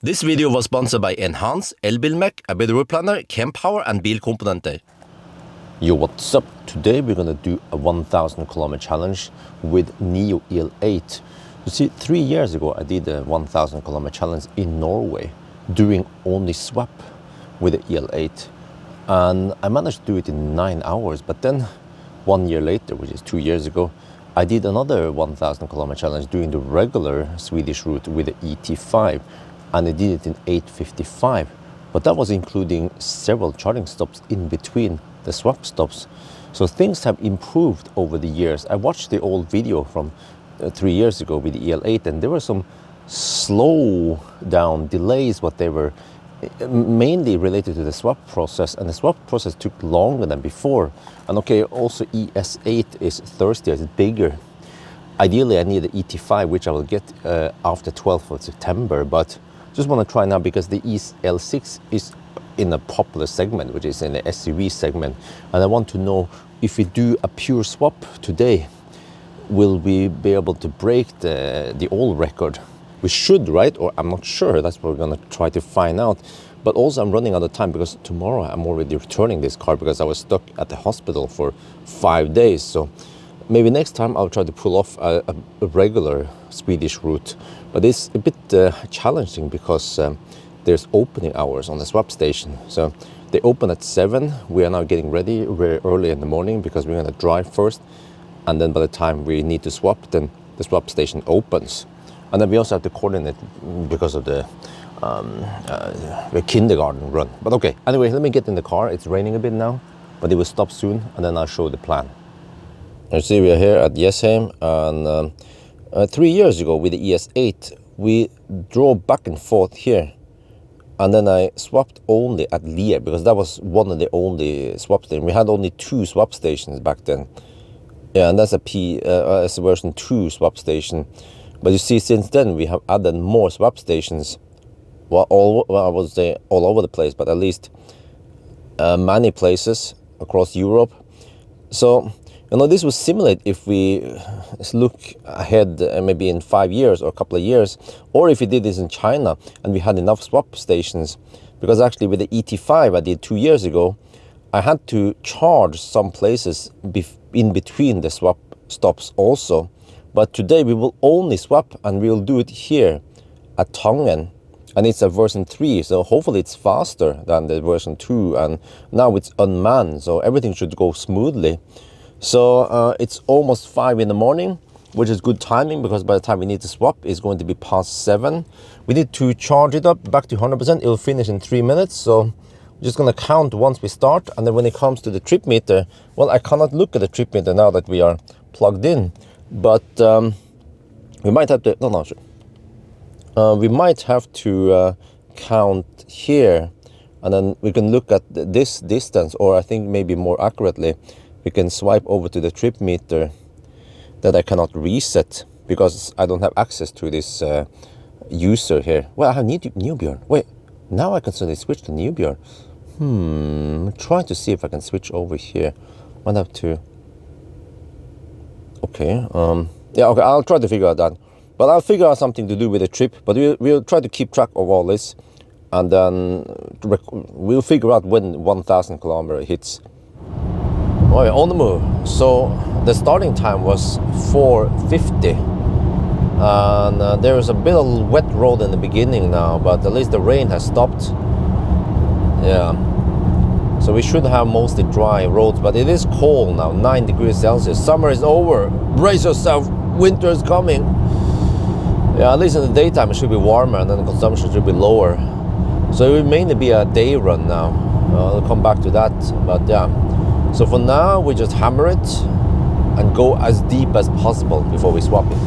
This video was sponsored by Enhance, Elbilmek, ABRP Planner, Kempower and Bilkomponenter. Yo, what's up? Today we're gonna do a 1,000 kilometer challenge with Nio EL8. You see, 3 years ago I did a 1,000 kilometer challenge in Norway, doing only swap with the EL8. And I managed to do it in 9 hours, but then 1 year later, which is 2 years ago, I did another 1,000 kilometer challenge doing the regular Swedish route with the ET5. And I did it in 8:55, but that was including several charging stops in between the swap stops. So things have improved over the years. I watched the old video from 3 years ago with the EL8, and there were some slow down delays, but they were mainly related to the swap process, and the swap process took longer than before. And okay, also ES8 is thirstier, it's bigger. Ideally I need the ET5, which I will get after 12th of September, but just want to try now because the EL6 is in a popular segment, which is in the SUV segment. And I want to know, if we do a pure swap today, will we be able to break the old record? We should, right? Or I'm not sure. That's what we're going to try to find out. But also I'm running out of time because tomorrow I'm already returning this car because I was stuck at the hospital for 5 days. So maybe next time I'll try to pull off a regular Swedish route. But it's a bit challenging because there's opening hours on the swap station. So they open at 7. We are now getting ready very early in the morning because we're going to drive first. And then by the time we need to swap, then the swap station opens. And then we also have to coordinate because of the kindergarten run. But okay, anyway, let me get in the car. It's raining a bit now, but it will stop soon, and then I'll show the plan. You see, we are here at Jessheim, and 3 years ago with the ES8, we drove back and forth here, and then I swapped only at Lier because that was one of the only swap stations. We had only 2 swap stations back then. Yeah, and that's a version 2 swap station. But you see, since then we have added more swap stations. Well, I would say all over the place, but at least many places across Europe. So, you know, this will simulate if we look ahead maybe in 5 years or a couple of years, or if we did this in China and we had enough swap stations. Because actually with the ET5 I did 2 years ago, I had to charge some places in between the swap stops also. But today we will only swap, and we'll do it here at Tangen. And it's a version 3, so hopefully it's faster than the version 2. And now it's unmanned, so everything should go smoothly. So it's almost 5 in the morning, which is good timing because by the time we need to swap, it's going to be past 7. We need to charge it up back to 100%. It'll finish in 3 minutes. So I'm just going to count once we start. And then when it comes to the trip meter, well, I cannot look at the trip meter now that we are plugged in. But we might have to, we might have to count here. And then we can look at this distance, or I think maybe more accurately, we can swipe over to the trip meter that I cannot reset because I don't have access to this user here. Well, I have Nio Bjørn. Wait, now I can suddenly switch to Nio Bjørn. Try to see if I can switch over here. Might have to. Okay. Yeah. Okay. I'll try to figure out that. But I'll figure out something to do with the trip. But we'll try to keep track of all this, and then we'll figure out when 1,000 kilometer hits. Oh, yeah, on the move. So the starting time was 4:50, and there is a bit of wet road in the beginning now, but at least the rain has stopped. Yeah. So we should have mostly dry roads, but it is cold now, 9 degrees Celsius. Summer is over. Brace yourself. Winter is coming. Yeah, at least in the daytime it should be warmer, and then the consumption should be lower. So it will mainly be a day run now. I'll come back to that, but yeah. So for now, we just hammer it and go as deep as possible before we swap it.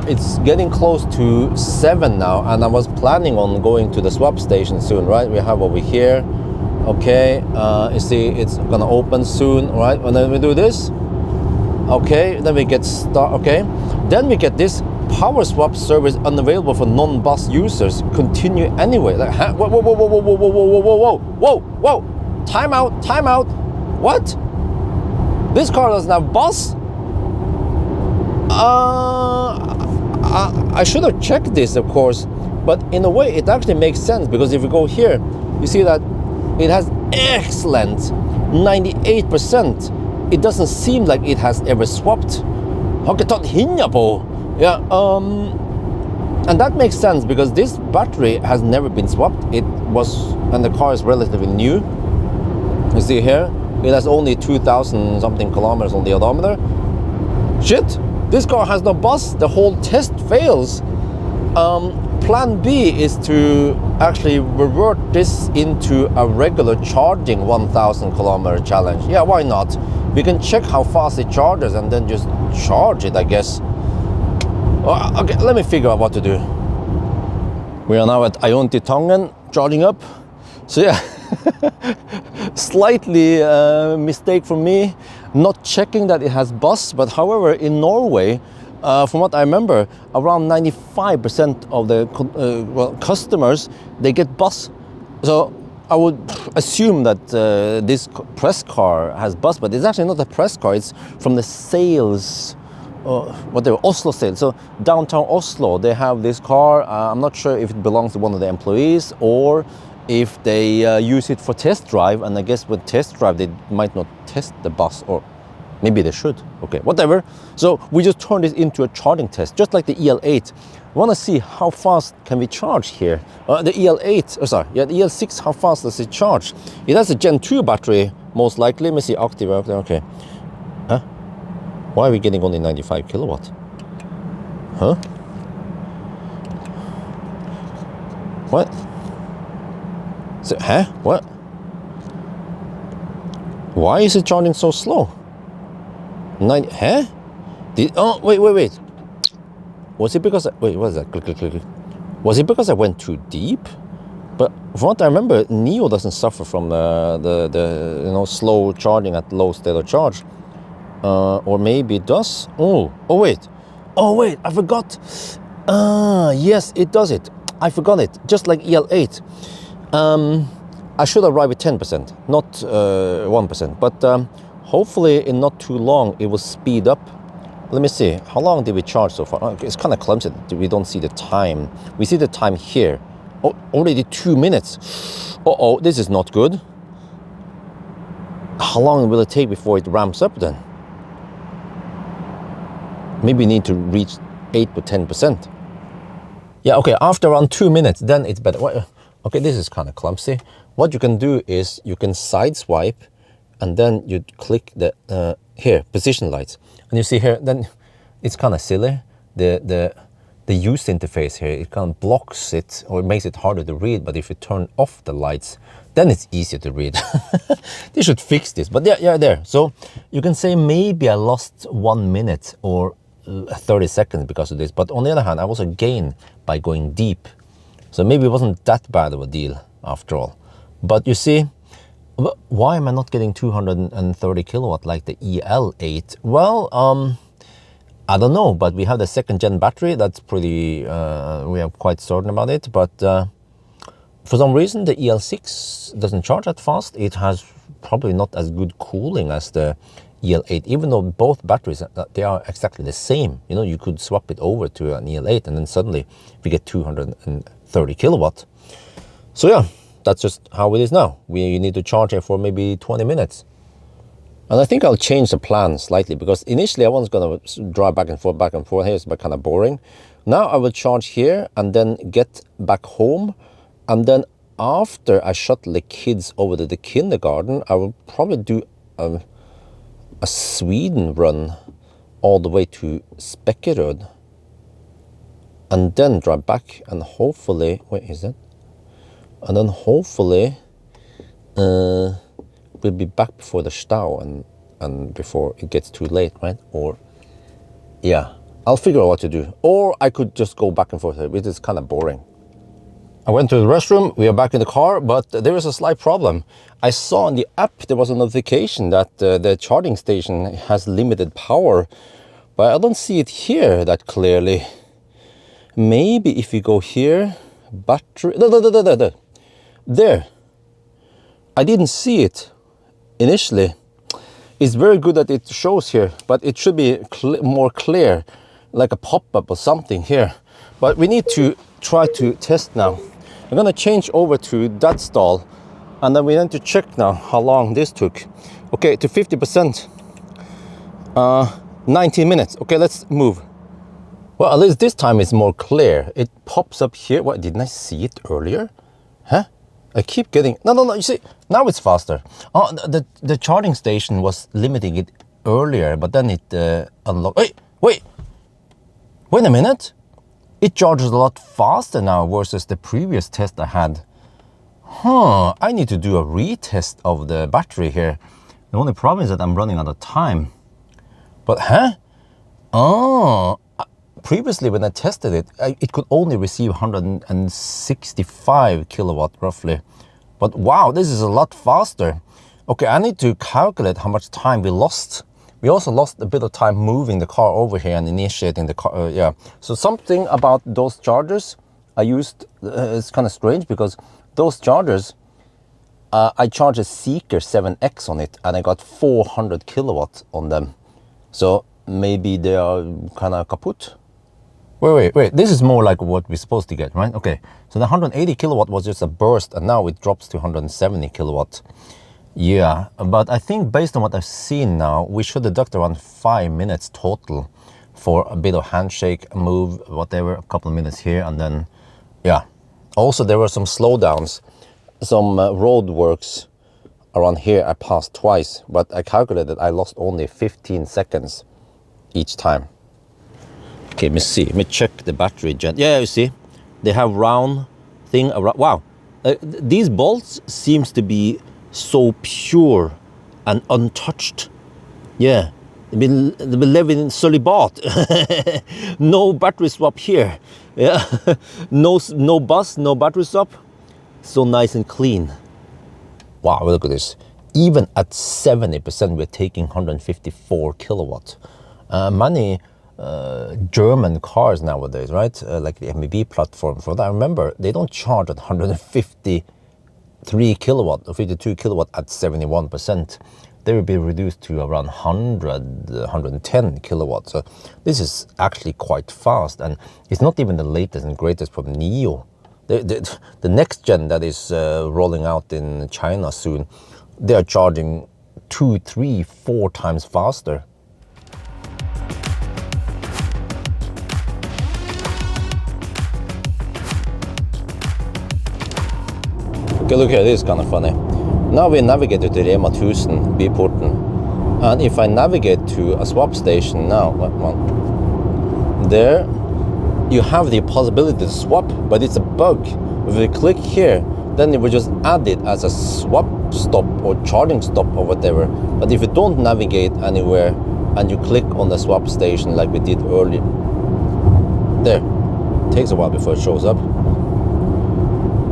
it's getting close to 7 now, and I was planning on going to the swap station soon, right? We have over here. Okay, you see it's gonna open soon, right? And then we do this. Okay, then we get start. Okay, then we get this power swap service unavailable for non-bus users. Continue anyway. Like, huh? Whoa, whoa, whoa, whoa, whoa, whoa, whoa, whoa, whoa, whoa, whoa! Time out! Time out! What? This car doesn't have bus? I should have checked this, of course, but in a way it actually makes sense, because if you go here, you see that it has excellent 98%. It doesn't seem like it has ever swapped. Yeah, and that makes sense, because this battery has never been swapped. It was, and the car is relatively new. You see here, it has only 2,000 something kilometers on the odometer. Shit, this car has no bus. The whole test fails. Plan B is to actually revert this into a regular charging 1,000 kilometer challenge. Yeah, why not? We can check how fast it charges and then just charge it, I guess. Okay, let me figure out what to do. We are now at Ioniq charging up. So yeah, slightly mistake from me, not checking that it has bus. But however, in Norway, from what I remember, around 95% of the customers, they get bus. So I would assume that this press car has bus, but it's actually not a press car. It's from the sales, Oslo sales. So downtown Oslo, they have this car. I'm not sure if it belongs to one of the employees or if they use it for test drive. And I guess with test drive, they might not test the bus, or maybe they should. Okay, whatever. So we just turned it into a charging test, just like the EL8. We want to see how fast can we charge here. The EL8, the EL6, how fast does it charge? It has a Gen 2 battery, most likely. Let me see, active, okay. Huh? Why are we getting only 95 kilowatt? Huh? What? So, huh? What? Why is it charging so slow? Huh? Oh, wait. Was it because wait, what is that? Click. Was it because I went too deep? But from what I remember, Nio doesn't suffer from the slow charging at low state of charge. Or maybe it does. Oh wait, I forgot. Yes, it does it. I forgot it. Just like EL8. I should arrive at 10%, not 1%. But hopefully in not too long it will speed up. Let me see, how long did we charge so far? It's kind of clumsy, we don't see the time. We see the time here. Oh, already 2 minutes. Uh-oh, this is not good. How long will it take before it ramps up then? Maybe we need to reach 8 to 10%. Yeah, okay, after around 2 minutes, then it's better. Okay, this is kind of clumsy. What you can do is you can side swipe, and then you click the here, position lights. And you see here, then it's kind of silly. The user interface here, it kind of blocks it, or it makes it harder to read. But if you turn off the lights, then it's easier to read. They should fix this, but yeah, there. So you can say maybe I lost 1 minute or 30 seconds because of this. But on the other hand, I also gained by going deep. So maybe it wasn't that bad of a deal after all. But you see, why am I not getting 230 kilowatt like the EL8? Well, I don't know, but we have the second gen battery. That's pretty, we are quite certain about it. But for some reason, the EL6 doesn't charge that fast. It has probably not as good cooling as the EL8, even though both batteries, they are exactly the same. You know, you could swap it over to an EL8 and then suddenly we get 230 kilowatt. So yeah, that's just how it is now. We need to charge it for maybe 20 minutes. And I think I'll change the plan slightly, because initially I was going to drive back and forth here. It's kind of boring. Now I will charge here and then get back home. And then after I shuttle the kids over to the kindergarten, I will probably do a Sweden run all the way to Spekkerød. And then drive back and hopefully, wait, is that? And then hopefully we'll be back before the Stau and before it gets too late, right? Or, yeah, I'll figure out what to do. Or I could just go back and forth, which is kind of boring. I went to the restroom, we are back in the car, but there is a slight problem. I saw on the app there was a notification that the charging station has limited power, but I don't see it here that clearly. Maybe if we go here, battery, there. I didn't see it initially. It's very good that it shows here, but it should be more clear, like a pop-up or something here. But we need to try to test now. I'm gonna change over to that stall, and then we need to check now how long this took. Okay, to 50%, 19 minutes. Okay, let's move. Well, at least this time it's more clear. It pops up here. What, didn't I see it earlier? Huh? I keep getting, no, you see, now it's faster. Oh, the charging station was limiting it earlier, but then it unlocked. Wait a minute. It charges a lot faster now versus the previous test I had. I need to do a retest of the battery here. The only problem is that I'm running out of time. But previously when I tested it, it could only receive 165 kilowatt roughly. But wow, this is a lot faster. Okay, I need to calculate how much time we lost. We also lost a bit of time moving the car over here and initiating the car, yeah. So something about those chargers I used, it's kind of strange because those chargers, I charged a Seeker 7X on it and I got 400 kilowatts on them. So maybe they are kind of kaput. Wait, this is more like what we're supposed to get, right? Okay, so the 180 kilowatt was just a burst and now it drops to 170 kilowatt. Yeah, but I think based on what I've seen now, we should deduct around 5 minutes total for a bit of handshake, move, whatever, a couple of minutes here, and then, yeah. Also, there were some slowdowns, some road works around here I passed twice, but I calculated I lost only 15 seconds each time. Okay, let me see, let me check the battery gen. Yeah, you see, they have round thing around. Wow, these bolts seems to be so pure and untouched. Yeah, they've been living in celibat. No battery swap here. Yeah, no bus, no battery swap. So nice and clean. Wow, look at this. Even at 70%, we're taking 154 kilowatt. Many German cars nowadays, right? Like the MEB platform for that. I remember they don't charge at 153 kilowatt or 52 kilowatt at 71%. They will be reduced to around 100, 110 kilowatts. So this is actually quite fast, and it's not even the latest and greatest from Nio. The next gen that is rolling out in China soon, they are charging 2, 3, 4 times faster. Okay, look here, this is kind of funny. Now we navigate to Rema 1000 Byporten, and if I navigate to a swap station now, there you have the possibility to swap, but it's a bug. If we click here, then it will just add it as a swap stop or charging stop or whatever. But if you don't navigate anywhere and you click on the swap station like we did earlier, there, it takes a while before it shows up.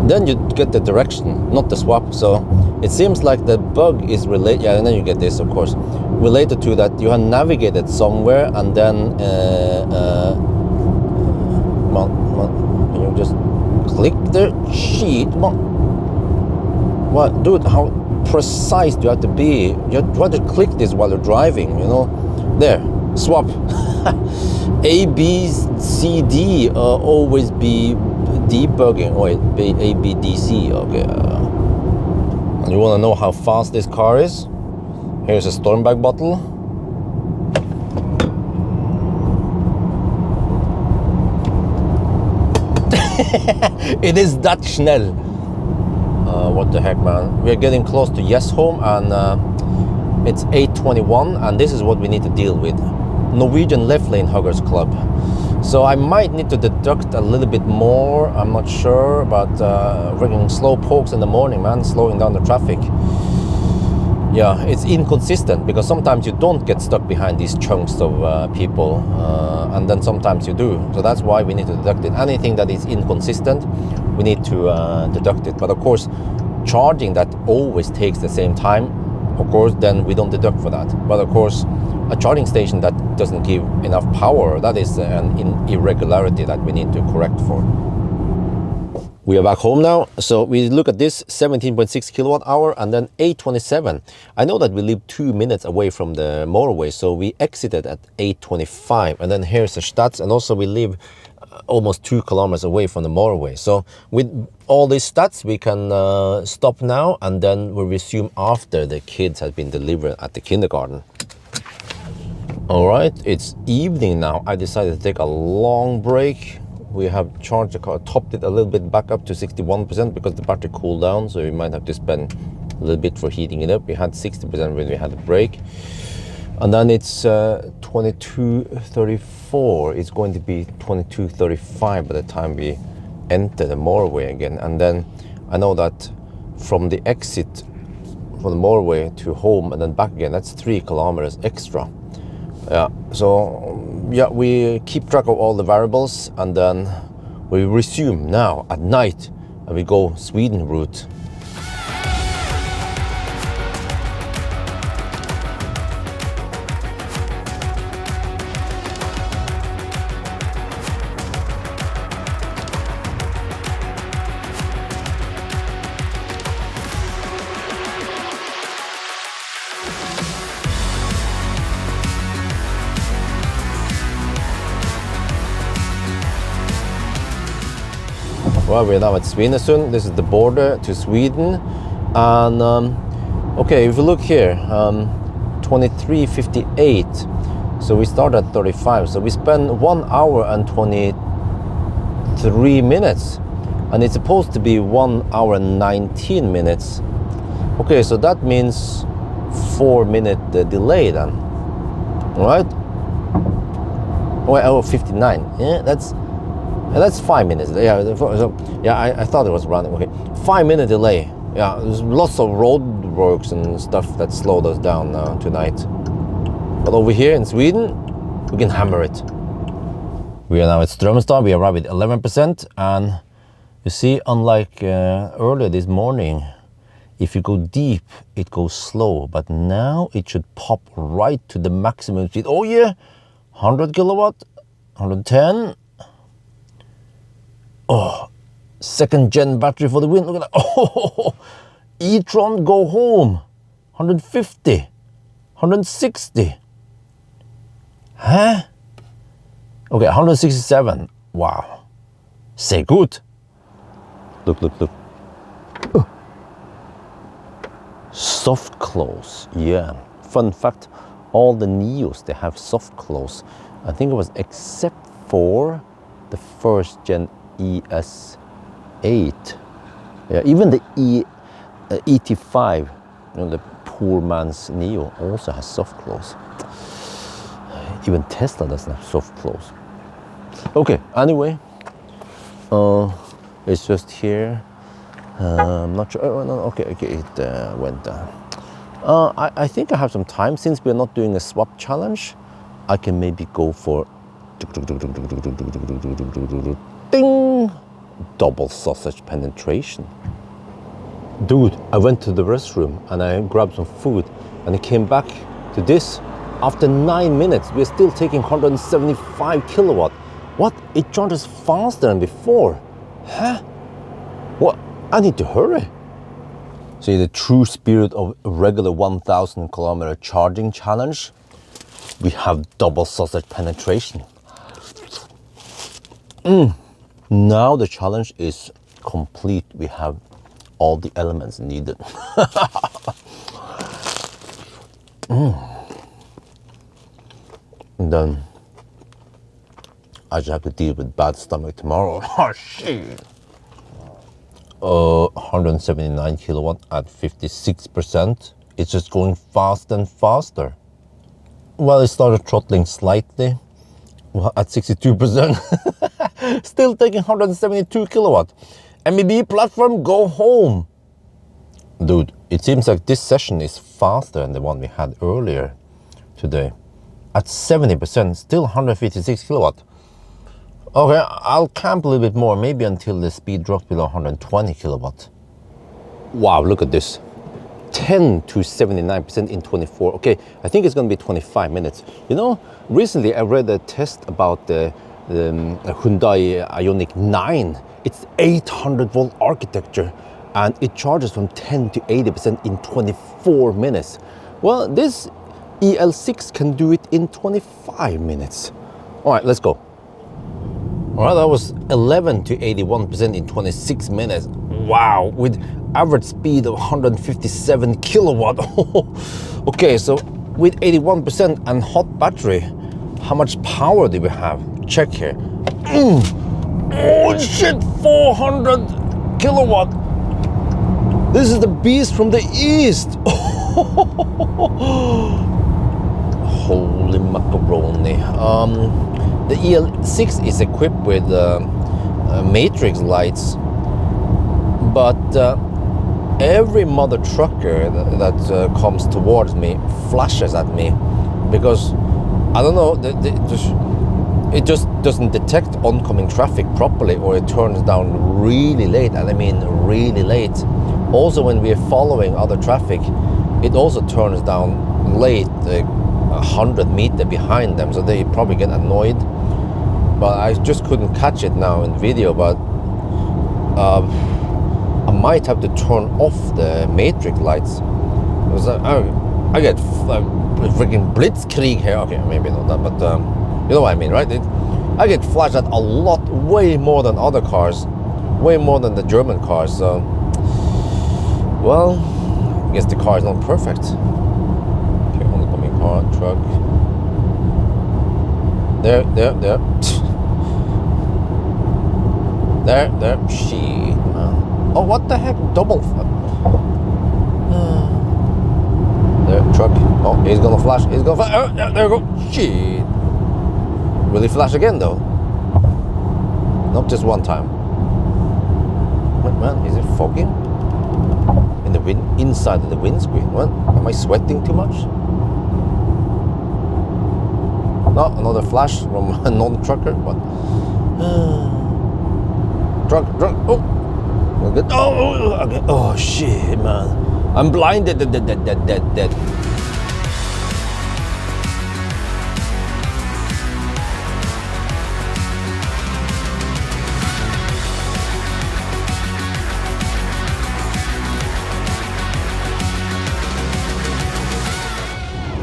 Then you get the direction, not the swap. So it seems like the bug is related, yeah, and then you get this, of course, related to that you have navigated somewhere and then you just click the sheet. What, dude, how precise do you have to be? You have to click this while you're driving, you know? There, swap. A, B, C, D, always be debugging. Wait, A, B, D, C, okay. And you want to know how fast this car is? Here's a Stormbag bottle. It is that schnell. What the heck, man. We're getting close to Yes Home, and it's 8:21, and this is what we need to deal with. Norwegian Left Lane Huggers Club. So I might need to deduct a little bit more, I'm not sure, but freaking slow pokes in the morning, man, slowing down the traffic. yeah, it's inconsistent because sometimes you don't get stuck behind these chunks of people, and then sometimes you do. So that's why we need to deduct it. Anything that is inconsistent, we need to deduct it. But of course, charging that always takes the same time, of course, then we don't deduct for that. But of course, a charging station that doesn't give enough power, that is an irregularity that we need to correct for. We are back home now, so we look at this 17.6 kilowatt hour and then 8:27. I know that we live 2 minutes away from the motorway, so we exited at 8:25, and then here's the stats, and also we live almost 2 kilometers away from the motorway. So with all these stats, we can stop now, and then we'll resume after the kids have been delivered at the kindergarten. All right, it's evening now. I decided to take a long break. We have charged the car, topped it a little bit back up to 61% because the battery cooled down, so we might have to spend a little bit for heating it up. We had 60% when we had a break. And then it's 22:34. It's going to be 22:35 by the time we enter the motorway again. And then I know that from the exit from the motorway to home and then back again, that's 3 kilometers extra. Yeah, so yeah, we keep track of all the variables, and then we resume now at night and we go Sweden route. Well, we're now at Svinesund. This is the border to Sweden. And okay, if you look here, 23:58. So we start at 35. So we spend 1 hour and 23 minutes. And it's supposed to be 1 hour and 19 minutes. Okay, so that means 4-minute delay then. All right? Oh, 59. Yeah, that's 5 minutes. Yeah, so, yeah, I thought it was running. Okay, 5-minute delay. Yeah, there's lots of roadworks and stuff that slowed us down tonight. But over here in Sweden, we can hammer it. We are now at Strömstad. We arrived at 11%, and you see, unlike earlier this morning, if you go deep, it goes slow. But now it should pop right to the maximum speed. Oh yeah, 100 kilowatt, 110. Oh, second gen battery for the win. Look at that. Oh, e-tron, go home. 150, 160. Huh? Okay, 167. Wow. Say good. Look. Soft close. Yeah. Fun fact, all the Nios, they have soft close. I think it was except for the first gen ES8. Yeah, even the ET5, the poor man's Nio, also has soft close. Even Tesla doesn't have soft close. Okay, anyway, it's just here. I'm not sure. Oh, no, okay, it went down. I think I have some time. Since we're not doing a swap challenge, I can maybe go for ding, double sausage penetration. Dude, I went to the restroom and I grabbed some food and I came back to this. After 9 minutes, we're still taking 175 kilowatt. What? It charges faster than before. Huh? What? I need to hurry. See, the true spirit of a regular 1,000 kilometer charging challenge, we have double sausage penetration. Now the challenge is complete. We have all the elements needed. And then I just have to deal with bad stomach tomorrow. Oh shit. 179 kilowatt at 56%. It's just going faster and faster. Well, it started throttling slightly at 62%. Still taking 172 kilowatt. MEB platform, go home. Dude, It seems like this session is faster than the one we had earlier today. At 70%, still 156 kilowatt. Okay, I'll camp a little bit more, maybe until the speed drops below 120 kilowatt. Wow, look at this. 10 to 79% in 24. Okay, I think it's going to be 25 minutes. You know, recently I read a test about the Hyundai Ioniq 9. It's 800 volt architecture and it charges from 10 to 80% in 24 minutes. Well, this EL6 can do it in 25 minutes. All right, let's go. All right, that was 11 to 81% in 26 minutes. Wow, with average speed of 157 kilowatt. Okay, so with 81% and hot battery, how much power do we have? Check here. Oh shit, 400 kilowatt. This is the beast from the east. Holy macaroni. The EL6 is equipped with matrix lights, but every mother trucker that comes towards me flashes at me because, I don't know, it just doesn't detect oncoming traffic properly, or it turns down really late, and I mean really late. Also, when we are following other traffic, it also turns down late, 100 meters behind them, so they probably get annoyed. But I just couldn't catch it now in video, but I might have to turn off the matrix lights because I get freaking blitzkrieg here. Okay, maybe not that, but you know what I mean, right? I get flashed at a lot, way more than other cars, way more than the German cars. So, well, I guess the car is not perfect. Okay, oncoming car, truck. There. There. Shit, man. Oh, what the heck? Double. There, truck. Oh, he's gonna flash. He's gonna flash. Oh, there we go. Shit. Will he flash again, though? Not just one time. Wait, man, is it fogging? In the wind, inside of the windscreen. What? Am I sweating too much? No, another flash from a non-trucker. What? Truck. Oh, okay. Oh, okay. Oh shit, man! I'm blinded. Dead.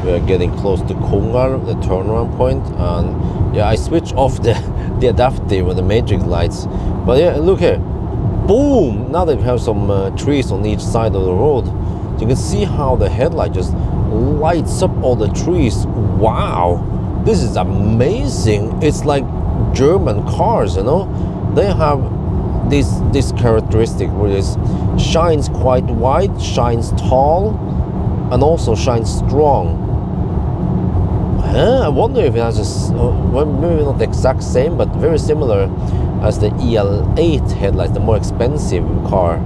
We are getting close to Kongar, the turnaround point, and yeah, I switch off the adaptive with the matrix lights. But yeah, look here, boom! Now that we have some trees on each side of the road, you can see how the headlight just lights up all the trees. Wow, this is amazing! It's like German cars, you know. They have this characteristic where it shines quite wide, shines tall, and also shines strong. I wonder if it has well, maybe not the exact same, but very similar as the EL8 headlights, the more expensive car.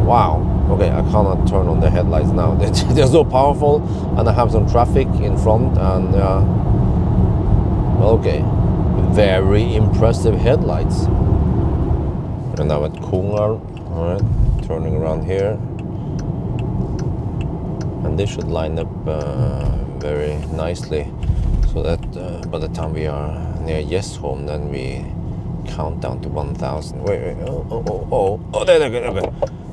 Wow. Okay, I cannot turn on the headlights now. They're so powerful, and I have some traffic in front, and well, okay, very impressive headlights. And now at Kongar, all right, turning around here, and they should line up very nicely, so that by the time we are near Home, then we count down to 1,000. Wait, oh, there, okay.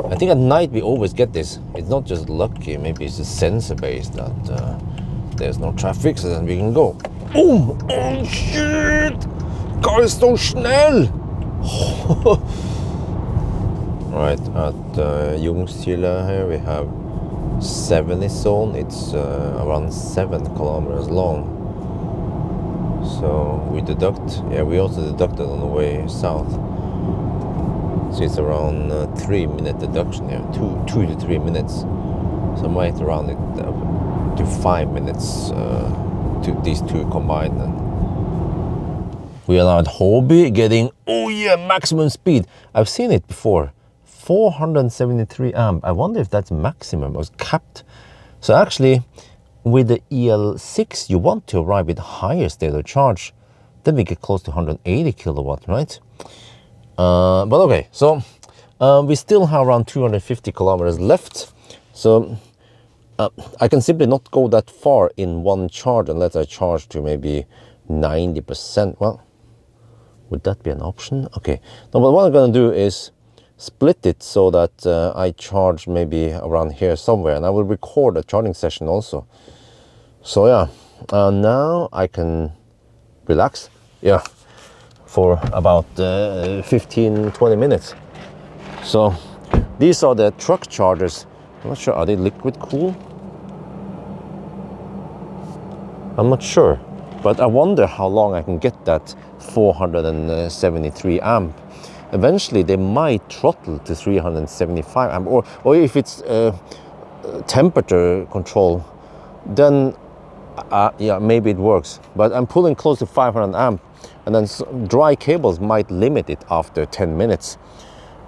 I think at night we always get this. It's not just lucky, maybe it's just sensor based that there's no traffic, so then we can go. Oh shit! Car is so schnell! Right, at Jungstila here we have 70 zone. It's around 7 kilometers long. So we deduct, yeah, we also deducted on the way south. So it's around 3-minute deduction here, 2 to 3 minutes. So I might round it up to 5 minutes to these two combined. And we are now at Hobby getting, oh yeah, maximum speed. I've seen it before. 473 amp. I wonder if that's maximum or capped. So actually, with the EL6, you want to arrive with higher state of charge. Then we get close to 180 kilowatt, right? But okay, so we still have around 250 kilometers left. So I can simply not go that far in one charge unless I charge to maybe 90%. Well, would that be an option? Okay, now but what I'm gonna do is split it so that I charge maybe around here somewhere, and I will record a charging session also. So yeah, now I can relax, yeah, for about 15-20 minutes. So these are the truck chargers. I'm not sure, are they liquid cool? I'm not sure, but I wonder how long I can get that 473 amp. Eventually they might throttle to 375 amp, or if it's temperature control, then yeah, maybe it works. But I'm pulling close to 500 amp, and then dry cables might limit it after 10 minutes.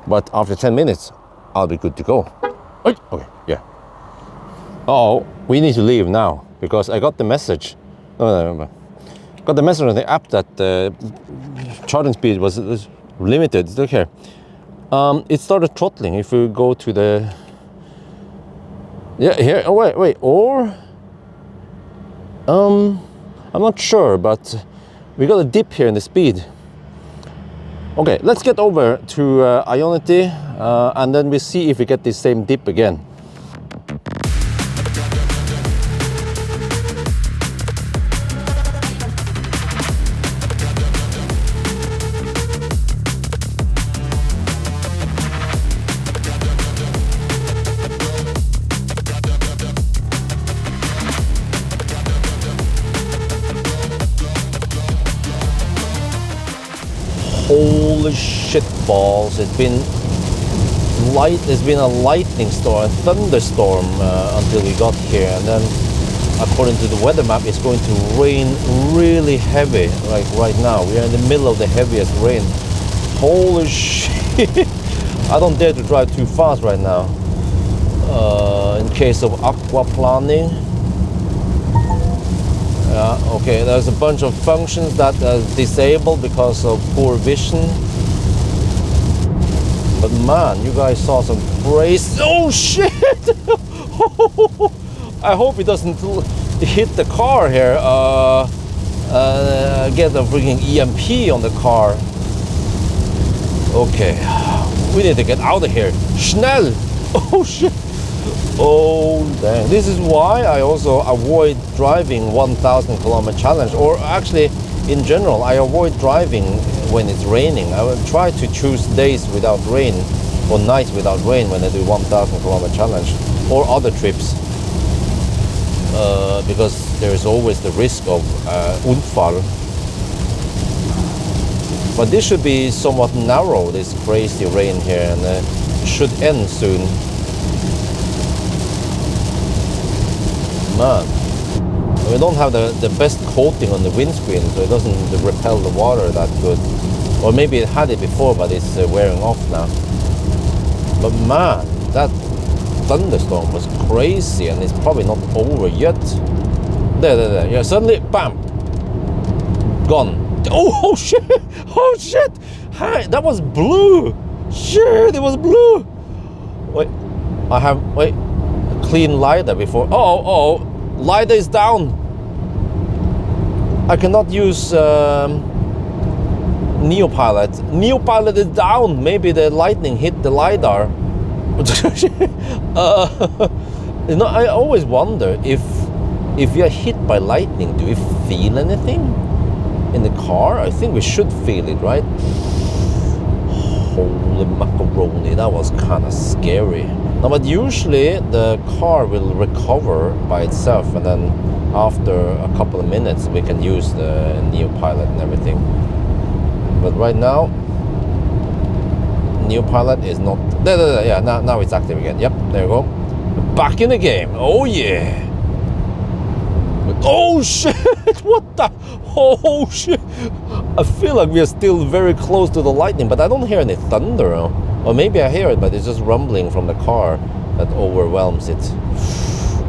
But after 10 minutes, I'll be good to go. Okay, yeah. Oh, we need to leave now because I got the message. No. Got the message on the app that the charging speed was limited. Look here. It started throttling. If we go to the, yeah, here. Oh wait. Or I'm not sure, but we got a dip here in the speed. Okay, let's get over to Ioniq, and then we see if we get the same dip again. Holy shit balls, it's been a lightning storm, a thunderstorm until we got here, and then according to the weather map it's going to rain really heavy, like right now. We are in the middle of the heaviest rain. Holy shit. I don't dare to drive too fast right now in case of aquaplaning. Okay, there's a bunch of functions that are disabled because of poor vision. But man, you guys saw some crazy. Oh shit! I hope it doesn't hit the car here. Get a freaking EMP on the car. Okay, we need to get out of here. Schnell! Oh shit! Oh dang, this is why I also avoid driving 1,000 kilometer challenge, or actually in general I avoid driving when it's raining. I will try to choose days without rain or nights without rain when I do 1,000 kilometer challenge or other trips, because there is always the risk of Unfall. But this should be somewhat narrow, this crazy rain here, and should end soon. Man, we don't have the best coating on the windscreen, so it doesn't repel the water that good. Or maybe it had it before, but it's wearing off now. But man, that thunderstorm was crazy, and it's probably not over yet. There. Yeah, suddenly, bam, gone. Oh shit! Oh shit! Hi, that was blue. Shit, it was blue. Wait, clean LiDAR before. Oh, LiDAR is down. I cannot use Nio Pilot. Nio Pilot is down. Maybe the lightning hit the LiDAR. You know, I always wonder if we are hit by lightning, do we feel anything in the car? I think we should feel it, right? Holy macaroni, that was kind of scary. No, but usually the car will recover by itself, and then after a couple of minutes we can use the Nio Pilot and everything. But right now, Nio Pilot is not there. Yeah, now it's active again. Yep, there you go. Back in the game. Oh yeah. Oh shit! What the? Oh shit! I feel like we are still very close to the lightning, but I don't hear any thunder. Or maybe I hear it, but it's just rumbling from the car that overwhelms it.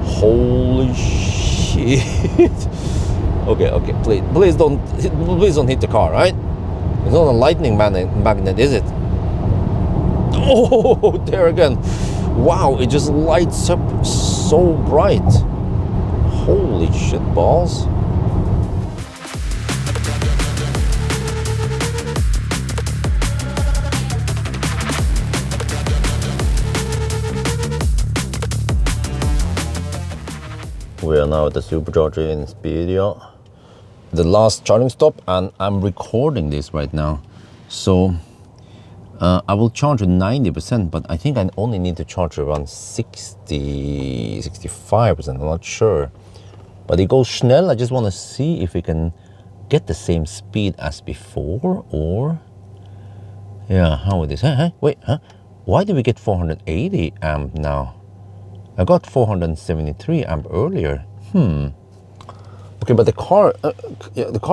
Holy shit! Okay, please don't hit the car, right? It's not a lightning magnet, is it? Oh, there again! Wow, it just lights up so bright. Holy shit balls. We are now at the supercharger in Speedia. The last charging stop, and I'm recording this right now. So I will charge at 90%, but I think I only need to charge around 60, 65%, I'm not sure. But it goes schnell. I just want to see if we can get the same speed as before, or yeah, how it is. Wait, why did we get 480 amp now? I got 473 amp earlier. Okay, but the car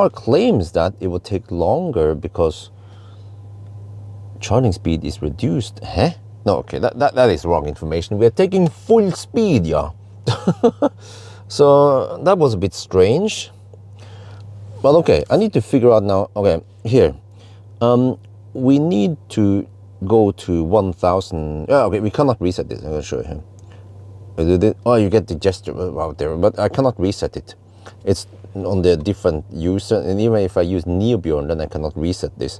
claims that it will take longer because charging speed is reduced. No, okay, that is wrong information. We are taking full speed, yeah. So that was a bit strange. But okay, I need to figure out now. Okay, here. We need to go to 1000. Okay, we cannot reset this. I'm going to show you. Oh, you get the gesture out there, but I cannot reset it. It's on the different user, and even if I use Nio Bjorn, then I cannot reset this.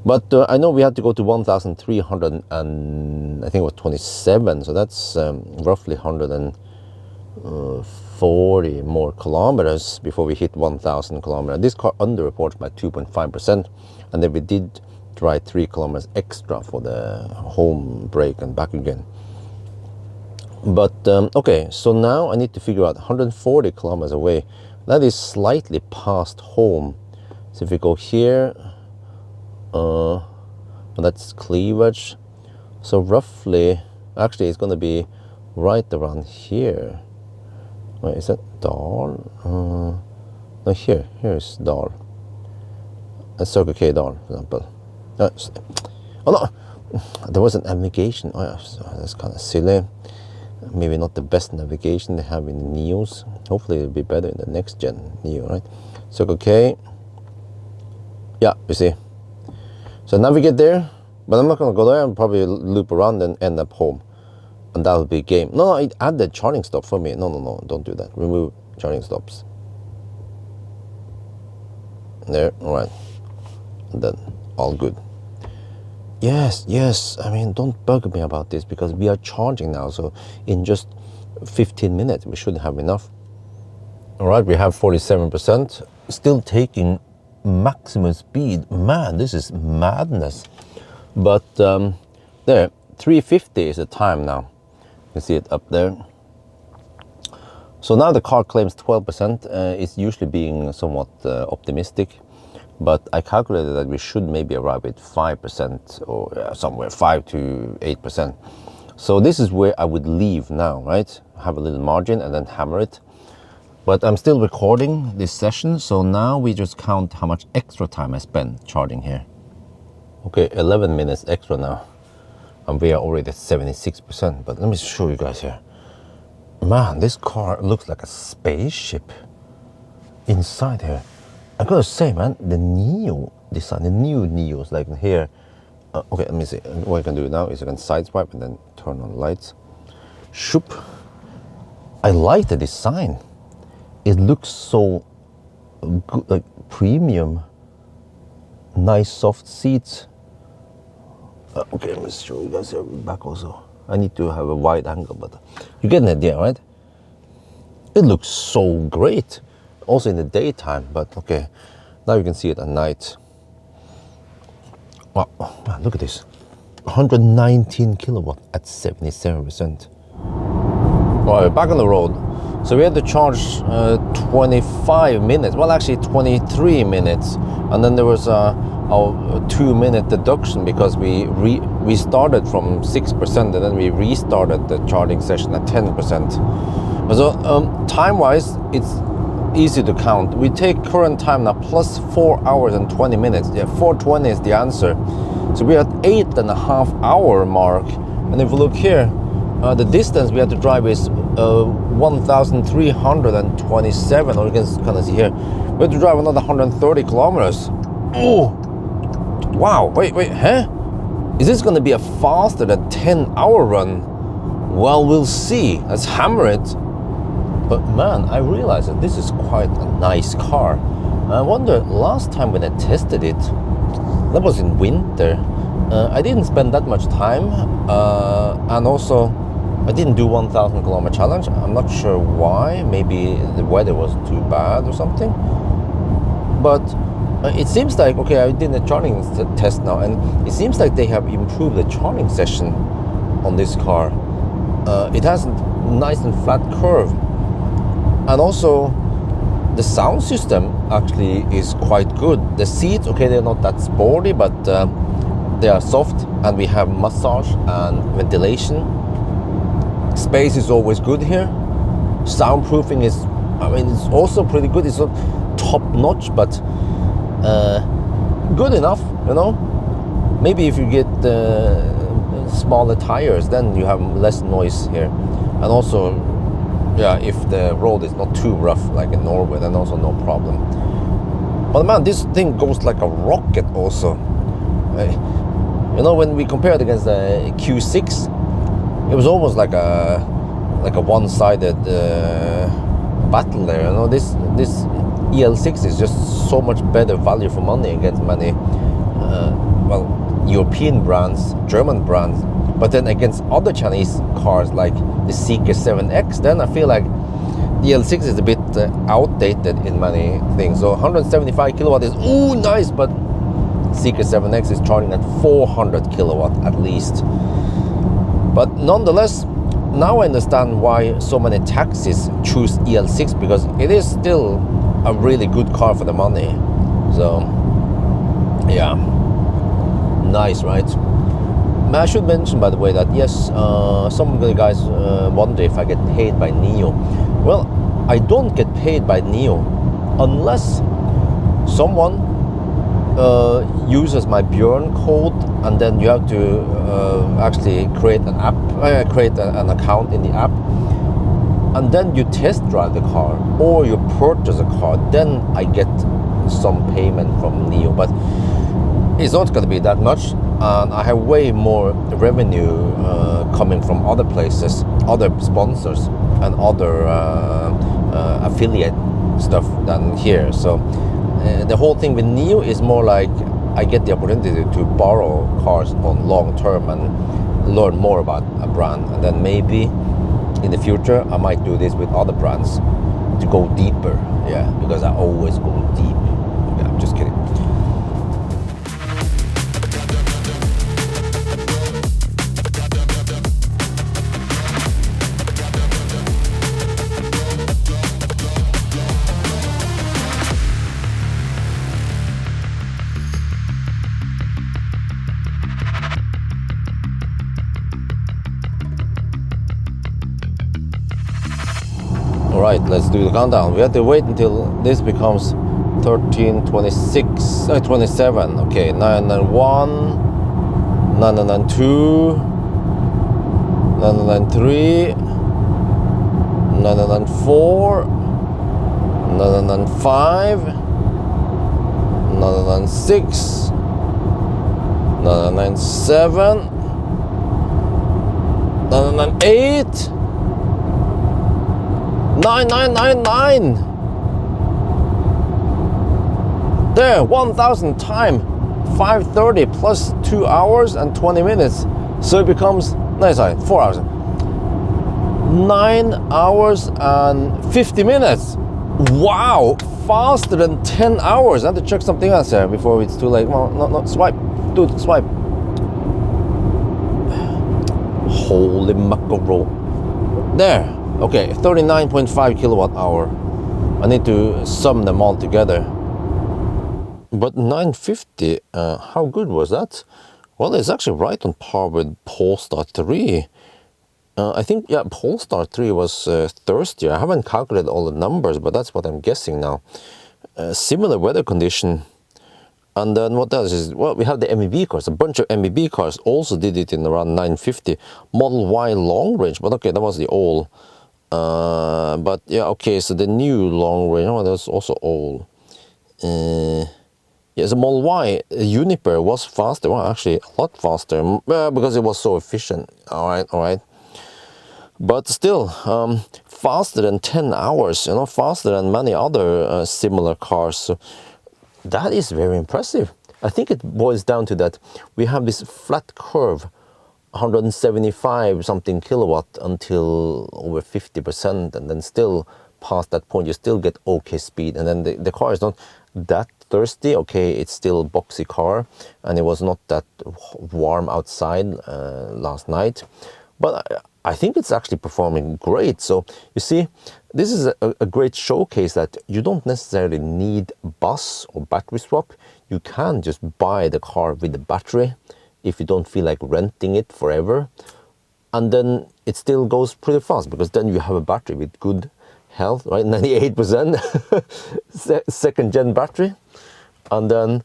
But I know we had to go to 1,300 and I think it was 27, so that's roughly 140 more kilometers before we hit 1,000 kilometers. This car underreports by 2.5%, and then we did drive 3 kilometers extra for the home brake and back again. But okay, so now I need to figure out 140 kilometers away. That is slightly past home. So if we go here, that's cleavage. So roughly, actually it's going to be right around here. Wait, is that Dal? No, here's Dal. Circle K Dal, for example. Oh no, there was a navigation. Oh yeah, so that's kind of silly. Maybe not the best navigation they have in the Nios. Hopefully it'll be better in the next gen Nio, right? Circle K. Yeah, you see. So navigate there, but I'm not gonna go there. I'll probably loop around and end up home, and that'll be game. No, it added charging stop for me. No, don't do that. Remove charging stops. There, all right, and then all good. Yes, I mean, don't bug me about this because we are charging now, so in just 15 minutes we should have enough. All right, we have 47%, still taking maximum speed. Man, this is madness. But there, 350 is the time now. You can see it up there. So now the car claims 12%. It's usually being somewhat optimistic. But I calculated that we should maybe arrive at 5% or somewhere 5 to 8%. So this is where I would leave now, right? Have a little margin and then hammer it. But I'm still recording this session, so now we just count how much extra time I spend charging here. Okay, 11 minutes extra now. And we are already at 76%, but let me show you guys here. Man, this car looks like a spaceship inside here. I gotta say, man, the Nio design, the new Nios, like here. Okay, let me see. What I can do now is I can sideswipe and then turn on lights. Shoop. I like the design. It looks so good, like premium. Nice soft seats. Okay, let me show you guys here back also. I need to have a wide angle, but you get an idea, right? It looks so great. Also in the daytime, but okay, now you can see it at night. Wow, man, look at this. 119 kilowatt at 77%. All right, back on the road. So we had to charge 25 minutes, well actually 23 minutes. And then there was a 2-minute deduction because we started from 6% and then we restarted the charging session at 10%. So time-wise, it's easy to count. We take current time now plus 4 hours and 20 minutes. Yeah, 4:20 is the answer. So we're at 8.5 hour mark. And if we look here, the distance we have to drive is 1,327, or you can kind of see here. We have to drive another 130 kilometers. Oh, wow, wait, huh? Is this gonna be a faster than 10-hour run? Well, we'll see. Let's hammer it. But man, I realized that this is quite a nice car. I wonder, last time when I tested it, that was in winter. I didn't spend that much time, and also I didn't do 1,000 kilometer challenge. I'm not sure why. Maybe the weather was too bad or something. But it seems like, okay, I did a charging test now, and it seems like they have improved the charging session on this car. It has a nice and flat curve. And also, the sound system actually is quite good. The seats, okay, they're not that sporty, but they are soft, and we have massage and ventilation. Space is always good here. Soundproofing is, I mean, it's also pretty good. It's not top notch, but good enough, you know. Maybe if you get smaller tires, then you have less noise here. And also, yeah, if the road is not too rough like in Norway, then also no problem. But man, this thing goes like a rocket also. You know, when we compare it against the Q6, it was almost like a one-sided battle there. You know, this EL6 is just so much better value for money against many well, European brands, German brands. But then against other Chinese cars like the Seeker 7X, then I feel like the EL6 is a bit outdated in many things. So 175 kilowatt is, ooh, nice, but Seeker 7X is charging at 400 kilowatt at least. But nonetheless, now I understand why so many taxis choose EL6, because it is still a really good car for the money. So, yeah, nice, right? I should mention, by the way, that yes, some of the guys wonder if I get paid by Nio. Well, I don't get paid by Nio unless someone uses my Bjorn code, and then you have to actually create an app, create an account in the app, and then you test drive the car or you purchase a car. Then I get some payment from Nio, but it's not going to be that much, and I have way more revenue coming from other places, other sponsors and other affiliate stuff than here. So the whole thing with Nio is more like I get the opportunity to borrow cars on long term and learn more about a brand, and then maybe in the future I might do this with other brands to go deeper. Yeah, because I always go deep. Yeah, I'm just kidding. Alright, let's do the countdown. We have to wait until this becomes 13:26, 27. Okay, 991, 992, 993, 994, 995, 996, 997, 998. 9999. There, 1,000 time 5:30 plus 2 hours and 20 minutes. So it becomes, no, sorry, 4 hours. 9 hours and 50 minutes. Wow, faster than 10 hours. I have to check something else here before it's too late. Well, no, swipe, dude, swipe. Holy mackerel. There. Okay, 39.5 kilowatt hour. I need to sum them all together. But 950, how good was that? Well, it's actually right on par with Polestar 3. I think, yeah, Polestar 3 was Thursday. I haven't calculated all the numbers, but that's what I'm guessing now. Similar weather condition. And then what else is, well, we have the MEB cars. A bunch of MEB cars also did it in around 950. Model Y long range, but okay, that was the old. But yeah, okay, so the new long range, oh, that's also old. Yeah, the Model Y Juniper was faster, well, actually a lot faster, because it was so efficient. All right. But still, faster than 10 hours, faster than many other similar cars. So that is very impressive. I think it boils down to that we have this flat curve, 175 something kilowatt until over 50%, and then still past that point you still get okay speed, and then the car is not that thirsty. Okay, it's still a boxy car, and it was not that warm outside last night, but I think it's actually performing great. So you see, this is a great showcase that you don't necessarily need bus or battery swap. You can just buy the car with the battery if you don't feel like renting it forever, and then it still goes pretty fast, because then you have a battery with good health, right? 98% second gen battery. And then,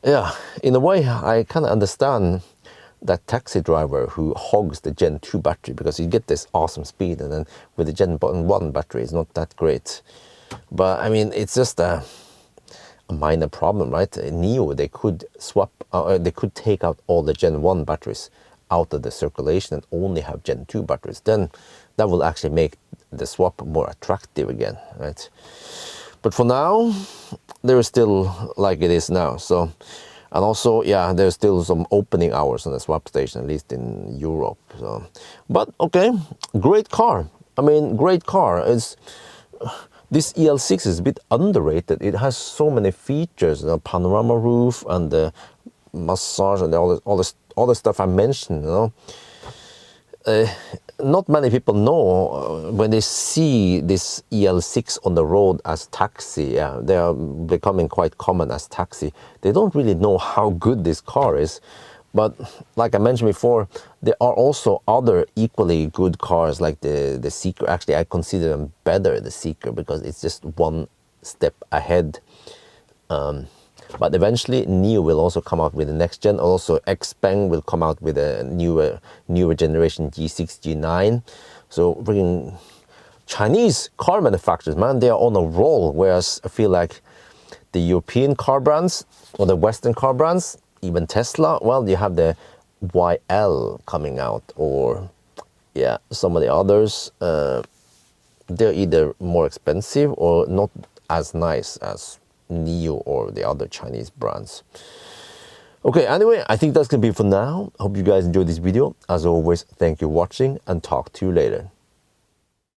yeah, in a way I kind of understand that taxi driver who hogs the Gen 2 battery, because you get this awesome speed, and then with the Gen 1 battery it's not that great. But I mean, it's just a minor problem, right? Nio, they could swap, they could take out all the Gen 1 batteries out of the circulation and only have Gen 2 batteries. Then that will actually make the swap more attractive again, right? But for now, they're still like it is now. So, and also, yeah, there's still some opening hours on the swap station, at least in Europe. So, but okay, great car. I mean, great car. This EL6 is a bit underrated. It has so many features, the panorama roof and the massage and all the stuff I mentioned. Not many people know when they see this EL6 on the road as taxi. Yeah, they are becoming quite common as taxi. They don't really know how good this car is. But like I mentioned before, there are also other equally good cars like the Seeker. Actually, I consider them better, the Seeker, because it's just one step ahead. But eventually, Nio will also come out with the next gen. Also, Xpeng will come out with a newer generation G6, G9. So, bringing Chinese car manufacturers, man, they are on a roll. Whereas I feel like the European car brands or the Western car brands, even Tesla, well, you have the YL coming out, or yeah, some of the others. They're either more expensive or not as nice as Nio or the other Chinese brands. Okay, anyway, I think that's gonna be for now. Hope you guys enjoyed this video. As always, thank you for watching, and talk to you later.